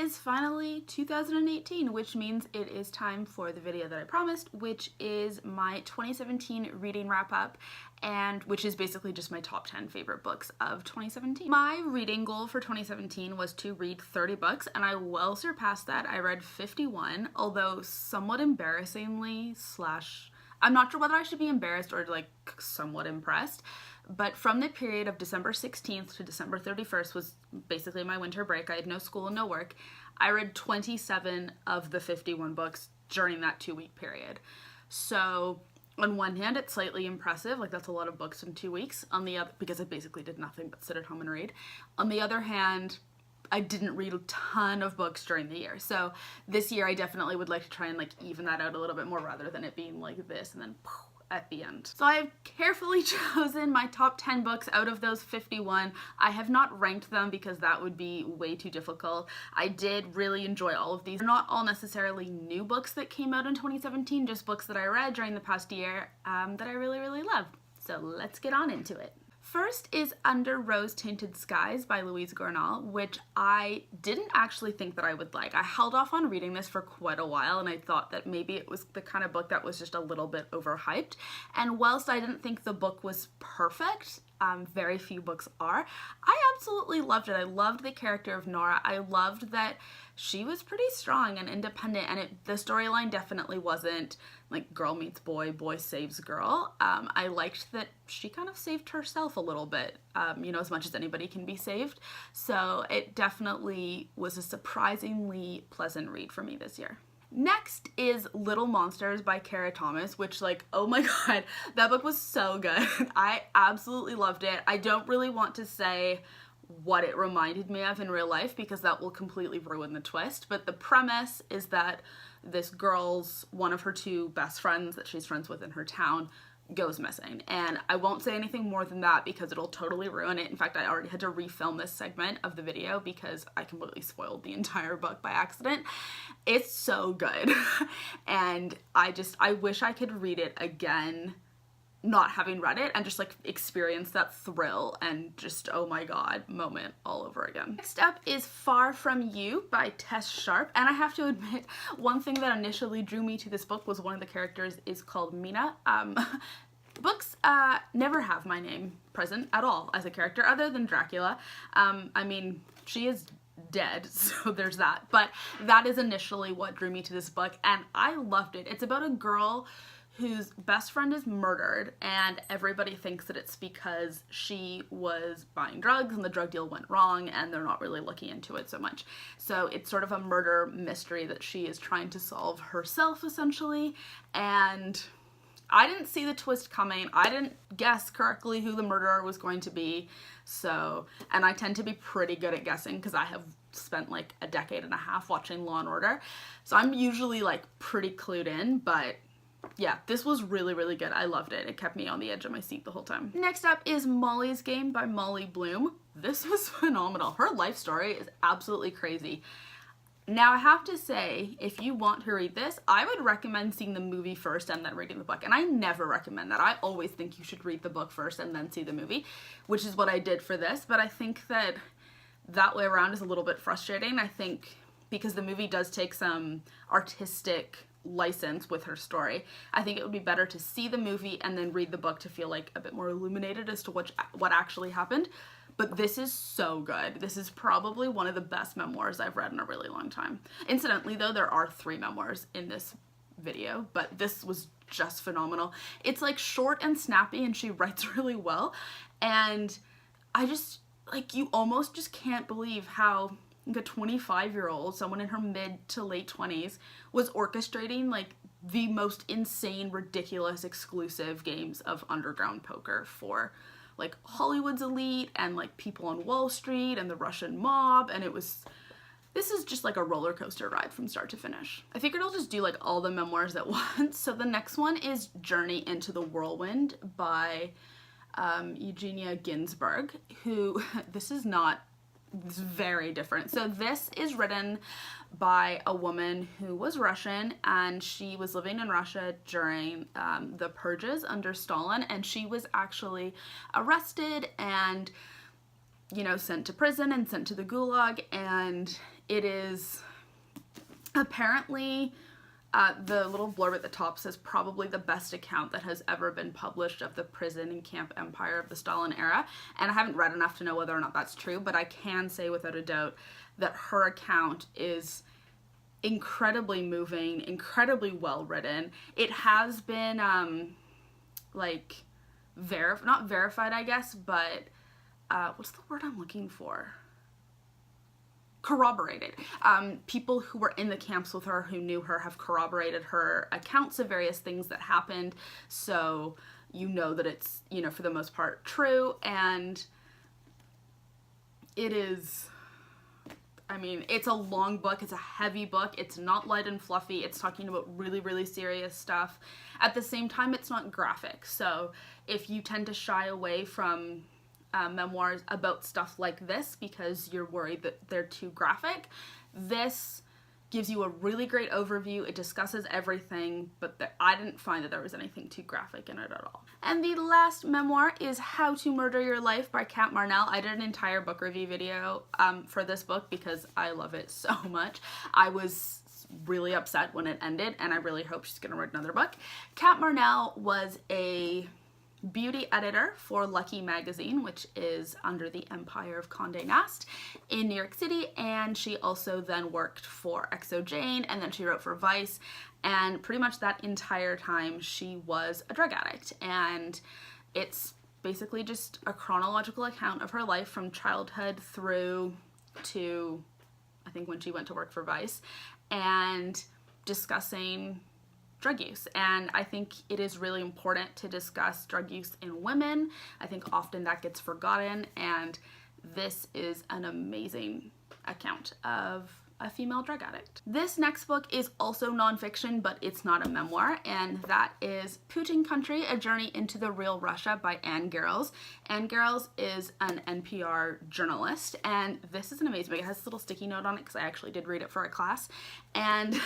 is finally 2018, which means it is time for the video that I promised, which is my 2017 reading wrap up, and which is basically just my top 10 favorite books of 2017. My reading goal for 2017 was to read 30 books, and I well surpassed that. I read 51, although somewhat embarrassingly slash, I'm not sure whether I should be embarrassed or like somewhat impressed, but from the period of December 16th to December 31st was basically my winter break. I had no school and no work. I read 27 of the 51 books during that 2-week period. So on one hand, it's slightly impressive, like that's a lot of books in 2 weeks. On the other, because I basically did nothing but sit at home and read. On the other hand, I didn't read a ton of books during the year. So this year I definitely would like to try and like even that out a little bit more rather than it being like this and then at the end. So I've carefully chosen my top 10 books out of those 51. I have not ranked them because that would be way too difficult. I did really enjoy all of these. They're not all necessarily new books that came out in 2017, just books that I read during the past year that I really, really loved. So let's get on into it. First is Under Rose-Tinted Skies by Louise Gournal, which I didn't actually think that I would like. I held off on reading this for quite a while, and I thought that maybe it was the kind of book that was just a little bit overhyped. And whilst I didn't think the book was perfect, very few books are, I absolutely loved it. I loved the character of Nora. I loved that she was pretty strong and independent, and the storyline definitely wasn't like girl meets boy, boy saves girl. I liked that she kind of saved herself a little bit, you know, as much as anybody can be saved. So it definitely was a surprisingly pleasant read for me this year. Next is Little Monsters by Kara Thomas, which like, oh my god, that book was so good. I absolutely loved it. I don't really want to say what it reminded me of in real life because that will completely ruin the twist, but the premise is that this girl's, one of her two best friends that she's friends with in her town, goes missing. And I won't say anything more than that because it'll totally ruin it. In fact, I already had to refilm this segment of the video because I completely spoiled the entire book by accident. It's so good. And I wish I could read it again, not having read it, and just like experience that thrill and just oh my god moment all over again. Next up is Far From You by Tess Sharp, and I have to admit one thing that initially drew me to this book was one of the characters is called Mina. Books never have my name present at all as a character other than Dracula. I mean, she is dead, so there's that, but that is initially what drew me to this book, and I loved it. It's about a girl whose best friend is murdered, and everybody thinks that it's because she was buying drugs and the drug deal went wrong, and they're not really looking into it so much. So it's sort of a murder mystery that she is trying to solve herself, essentially, and I didn't see the twist coming. I didn't guess correctly who the murderer was going to be, so, and I tend to be pretty good at guessing because I have spent like a decade and a half watching Law & Order, so I'm usually like pretty clued in, but yeah, this was really, really good. I loved it. It kept me on the edge of my seat the whole time. Next up is Molly's Game by Molly Bloom. This was phenomenal. Her life story is absolutely crazy. Now, I have to say, if you want to read this, I would recommend seeing the movie first and then reading the book. And I never recommend that. I always think you should read the book first and then see the movie, which is what I did for this. But I think that that way around is a little bit frustrating. I think because the movie does take some artistic license with her story, I think it would be better to see the movie and then read the book to feel like a bit more illuminated as to what actually happened. But this is so good. This is probably one of the best memoirs I've read in a really long time. Incidentally though, there are 3 memoirs in this video, but this was just phenomenal. It's like short and snappy and she writes really well, and I just like, you almost just can't believe how a 25-year-old, someone in her mid to late 20s, was orchestrating like the most insane, ridiculous, exclusive games of underground poker for like Hollywood's elite and like people on Wall Street and the Russian mob, and this is just like a roller coaster ride from start to finish. I figured I'll just do like all the memoirs at once. So the next one is Journey into the Whirlwind by Eugenia Ginsberg, who this is very different. So this is written by a woman who was Russian, and she was living in Russia during the purges under Stalin, and she was actually arrested and you know, sent to prison and sent to the gulag, and it is apparently, the little blurb at the top says probably the best account that has ever been published of the prison and camp empire of the Stalin era, and I haven't read enough to know whether or not that's true, but I can say without a doubt that her account is incredibly moving, incredibly well written. It has been, like, not verified, I guess, but, what's the word I'm looking for? Corroborated. People who were in the camps with her, who knew her, have corroborated her accounts of various things that happened, so you know that it's, you know, for the most part true, and it is, I mean, it's a long book, it's a heavy book, it's not light and fluffy, it's talking about really, really serious stuff. At the same time, it's not graphic, so if you tend to shy away from memoirs about stuff like this because you're worried that they're too graphic, this gives you a really great overview. It discusses everything, but I didn't find that there was anything too graphic in it at all. And the last memoir is How to Murder Your Life by Kat Marnell. I did an entire book review video for this book because I love it so much. I was really upset when it ended, and I really hope she's gonna write another book. Kat Marnell was a beauty editor for Lucky magazine, which is under the empire of Condé Nast in New York City, and she also then worked for XO Jane, and then she wrote for Vice, and pretty much that entire time she was a drug addict, and it's basically just a chronological account of her life from childhood through to, I think, when she went to work for Vice, and discussing drug use. And I think it is really important to discuss drug use in women. I think often that gets forgotten, and this is an amazing account of a female drug addict. This next book is also nonfiction, but it's not a memoir, and that is Putin Country, A Journey into the Real Russia by Anne Garrels. Anne Garrels is an NPR journalist, and this is an amazing book. It has a little sticky note on it because I actually did read it for a class, and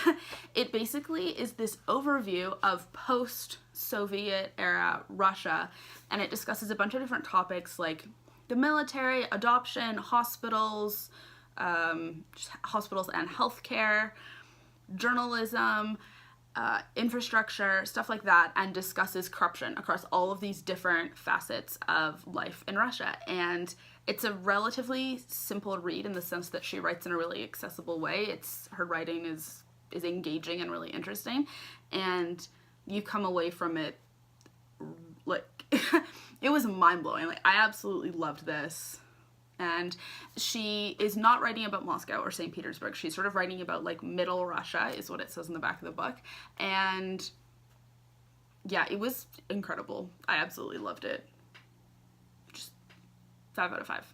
it basically is this overview of post-Soviet era Russia, and it discusses a bunch of different topics like the military, adoption, hospitals, hospitals and healthcare, journalism, infrastructure, stuff like that, and discusses corruption across all of these different facets of life in Russia. And it's a relatively simple read in the sense that she writes in a really accessible way. Her writing is engaging and really interesting, and you come away from it like it was mind-blowing. Like, I absolutely loved this. And she is not writing about Moscow or St. Petersburg. She's sort of writing about, like, middle Russia is what it says in the back of the book. And yeah, it was incredible. I absolutely loved it. Just 5 out of 5.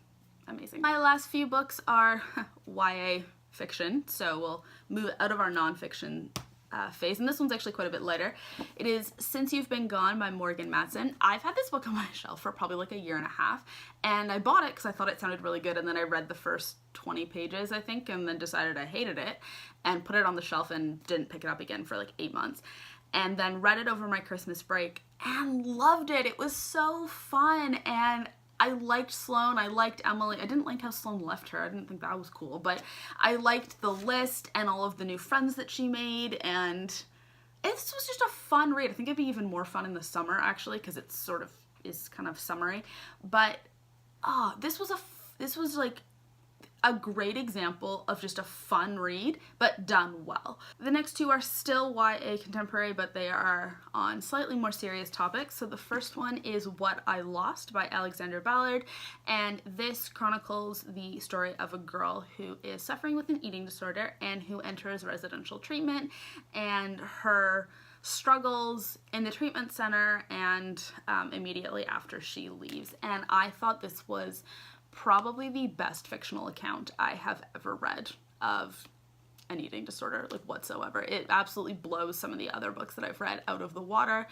Amazing. My last few books are YA fiction, so we'll move out of our nonfiction phase, and this one's actually quite a bit lighter. It is Since You've Been Gone by Morgan Matson. I've had this book on my shelf for probably like a year and a half, and I bought it because I thought it sounded really good, and then I read the first 20 pages, I think, and then decided I hated it, and put it on the shelf and didn't pick it up again for like 8 months. And then read it over my Christmas break and loved it. It was so fun, and I liked Sloane, I liked Emily. I didn't like how Sloane left her. I didn't think that was cool, but I liked the list and all of the new friends that she made, and this was just a fun read. I think it'd be even more fun in the summer, actually, because it sort of is kind of summery. But this was like a great example of just a fun read, but done well. The next two are still YA contemporary, but they are on slightly more serious topics. So the first one is What I Lost by Alexandra Ballard, and this chronicles the story of a girl who is suffering with an eating disorder and who enters residential treatment, and her struggles in the treatment center and immediately after she leaves. And I thought this was probably the best fictional account I have ever read of an eating disorder, like, whatsoever. It absolutely blows some of the other books that I've read out of the water.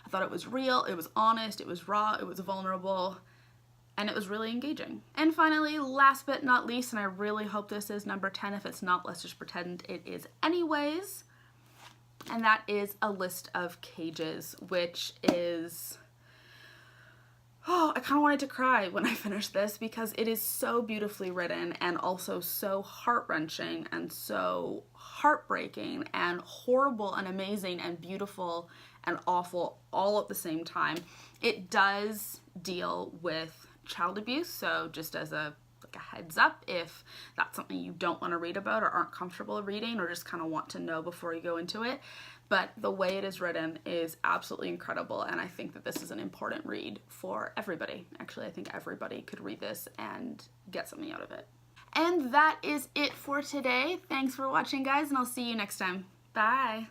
I thought it was real, it was honest, it was raw, it was vulnerable, and it was really engaging. And finally, last but not least, and I really hope this is number 10, if it's not, let's just pretend it is anyways, and that is A List of Cages, which is oh, I kind of wanted to cry when I finished this because it is so beautifully written and also so heart-wrenching and so heartbreaking and horrible and amazing and beautiful and awful all at the same time. It does deal with child abuse, so just as a heads up, if that's something you don't want to read about or aren't comfortable reading or just kind of want to know before you go into it. But the way it is written is absolutely incredible, and I think that this is an important read for everybody. Actually, I think everybody could read this and get something out of it. And that is it for today. Thanks for watching, guys, and I'll see you next time. Bye!